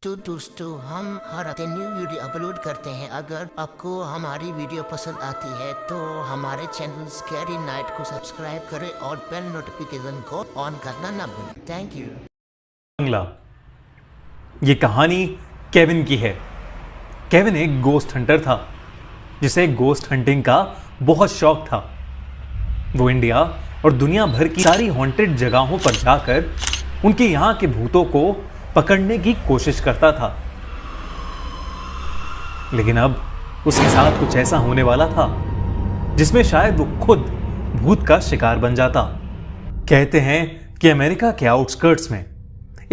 दोस्तों हम हर हफ्ते न्यू वीडियो अपलोड करते हैं। अगर आपको हमारी वीडियो पसंद आती है तो हमारे चैनल स्कैरी नाइट को सब्सक्राइब करें और बेल नोटिफिकेशन को ऑन करना ना भूलें। Thank you. बंगला। ये कहानी केविन की है। केविन एक गोस्ट हंटर था जिसे गोस्ट हंटिंग का बहुत शौक था। वो इंडिया और दुनिया भर की सारी हॉन्टेड जगहों पर जाकर उनके यहाँ के भूतों को पकड़ने की कोशिश करता था। लेकिन अब उसके साथ कुछ ऐसा होने वाला था जिसमें शायद वो खुद भूत का शिकार बन जाता। कहते हैं कि अमेरिका के आउटस्कर्ट्स में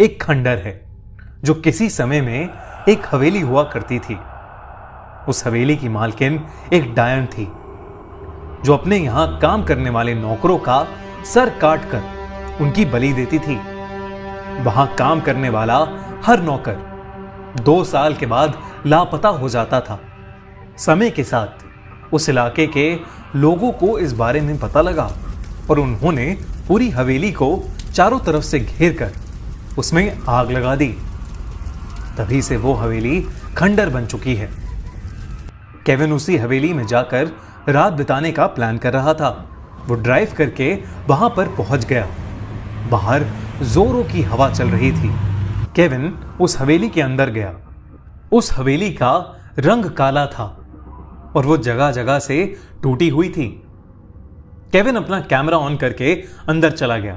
एक खंडर है जो किसी समय में एक हवेली हुआ करती थी। उस हवेली की मालकिन एक डायन थी जो अपने यहां काम करने वाले नौकरों का सर काटकर उनकी बलि देती थी। वहां काम करने वाला हर नौकर 2 साल के बाद लापता हो जाता था। समय के साथ उस इलाके के लोगों को इस बारे में पता लगा और उन्होंने पूरी हवेली को चारों तरफ से घेरकर उसमें आग लगा दी। तभी से वो हवेली खंडर बन चुकी है। केविन उसी हवेली में जाकर रात बिताने का प्लान कर रहा था। वो ड्राइव करके वहां पर पहुंच गया। बाहर जोरों की हवा चल रही थी। केविन उस हवेली के अंदर गया। उस हवेली का रंग काला था और वो जगह जगह से टूटी हुई थी। केविन अपना कैमरा ऑन करके अंदर चला गया।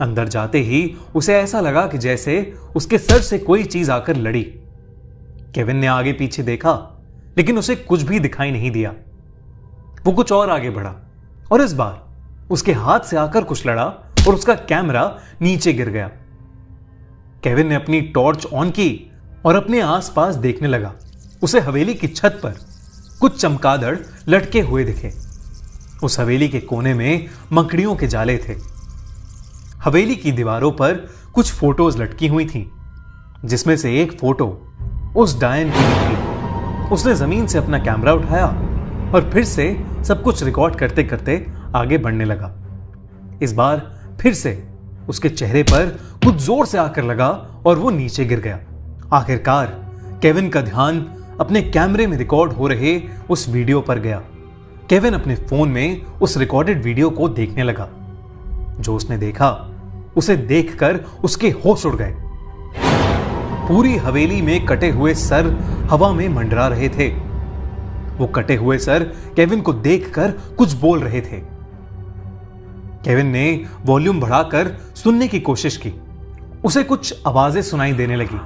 अंदर जाते ही उसे ऐसा लगा कि जैसे उसके सर से कोई चीज आकर लड़ी। केविन ने आगे पीछे देखा लेकिन उसे कुछ भी दिखाई नहीं दिया। वो कुछ और आगे बढ़ा और इस बार उसके हाथ से आकर कुछ लड़ा और उसका कैमरा नीचे गिर गया। केविन ने अपनी टॉर्च ऑन की और अपने आसपास देखने लगा। उसे हवेली की छत पर कुछ चमगादड़ लटके हुए दिखे। उस हवेली के कोने में मकड़ियों के जाले थे। हवेली की दीवारों पर कुछ फोटोज लटकी हुई थीं, जिसमें से एक फोटो उस डायन की थी। उसने जमीन से अपना कैमरा उठाया और फिर से सब कुछ रिकॉर्ड करते करते आगे बढ़ने लगा। इस बार फिर से उसके चेहरे पर कुछ जोर से आकर लगा और वो नीचे गिर गया। आखिरकार केविन का ध्यान अपने कैमरे में रिकॉर्ड हो रहे उस वीडियो पर गया। केविन अपने फोन में उस रिकॉर्डेड वीडियो को देखने लगा। जो उसने देखा उसे देखकर उसके होश उड़ गए। पूरी हवेली में कटे हुए सर हवा में मंडरा रहे थे। वो कटे हुए सर केविन को देखकर कुछ बोल रहे थे। केविन ने वॉल्यूम बढ़ाकर सुनने की कोशिश की। उसे कुछ आवाजें सुनाई देने लगी।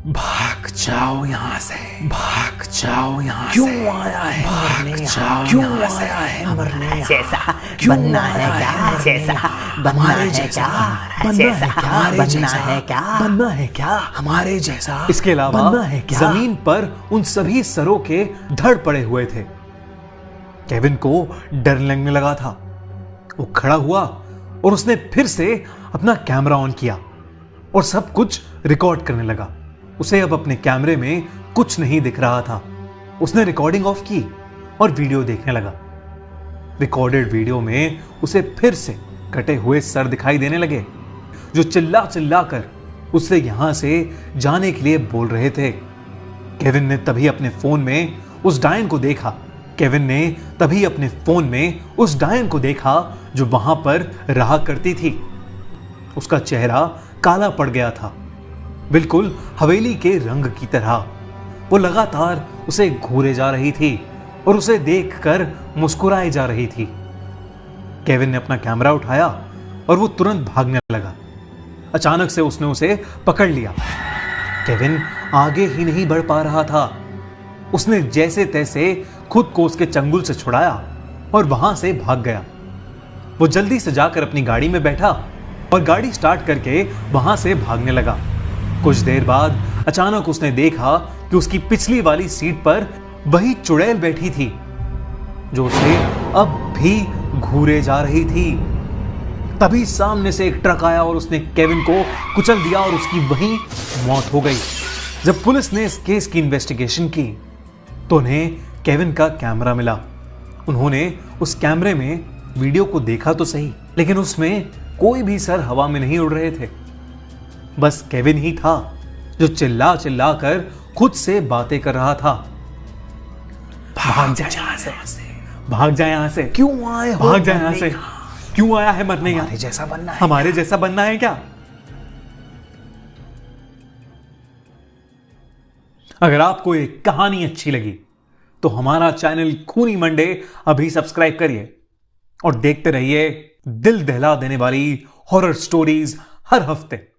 भाग जाओ यहाँ से, भाग जाओ यहाँ से। क्यों आया है मरने? क्यों आया है मरने? जैसा बनना है क्या? जैसा बनना है क्या? बनना है क्या? बनना है क्या? हमारे जैसा। इसके अलावा बनना है क्या? जमीन पर उन सभी सरों के धड़ पड़े हुए थे। केविन को डर लगने लगा था। वो खड़ा हुआ और उसने फिर से अपना कैमरा ऑन किया और सब कुछ रिकॉर्ड करने लगा। उसे अब अपने कैमरे में कुछ नहीं दिख रहा था। उसने रिकॉर्डिंग ऑफ की और वीडियो देखने लगा। रिकॉर्डेड वीडियो में उसे फिर से कटे हुए सर दिखाई देने लगे जो चिल्ला चिल्ला कर उससे यहां से जाने के लिए बोल रहे थे। केविन ने तभी अपने फोन में उस डायन को देखा। केविन ने तभी अपने फोन में उस डायन को देखा जो वहां पर रहा करती थी। उसका चेहरा काला पड़ गया था, बिल्कुल हवेली के रंग की तरह। वो लगातार उसे घूरे जा रही थी और उसे देखकर मुस्कुराए जा रही थी। केविन ने अपना कैमरा उठाया और वो तुरंत भागने लगा। अचानक से उसने उसे पकड़ लिया। केविन आगे ही नहीं बढ़ पा रहा था। उसने जैसे तैसे खुद को उसके चंगुल से छुड़ाया और वहां से भाग गया। वो जल्दी से जाकर अपनी गाड़ी में बैठा और गाड़ी स्टार्ट करके वहां से भागने लगा। कुछ देर बाद अचानक उसने देखा कि उसकी पिछली वाली सीट पर वही चुड़ैल बैठी थी जो उसे अब भी घूरे जा रही थी। तभी सामने से एक ट्रक आया और उसने केविन को कुचल दिया और उसकी वहीं मौत हो गई। जब पुलिस ने इस केस की इन्वेस्टिगेशन की तो उन्हें केविन का कैमरा मिला। उन्होंने उस कैमरे में वीडियो को देखा तो सही, लेकिन उसमें कोई भी सर हवा में नहीं उड़ रहे थे। बस केविन ही था जो चिल्ला चिल्ला कर खुद से बातें कर रहा था। भाग जा यहां से, भाग जा यहां से, क्यों आए हो? भाग जा यहां से, क्यों आया है मरने? हमारे जैसा बनना है, हमारे जैसा बनना है क्या? अगर आपको ये कहानी अच्छी लगी तो हमारा चैनल खूनी मंडे अभी सब्सक्राइब करिए और देखते रहिए दिल दहला देने वाली हॉरर स्टोरीज हर हफ्ते।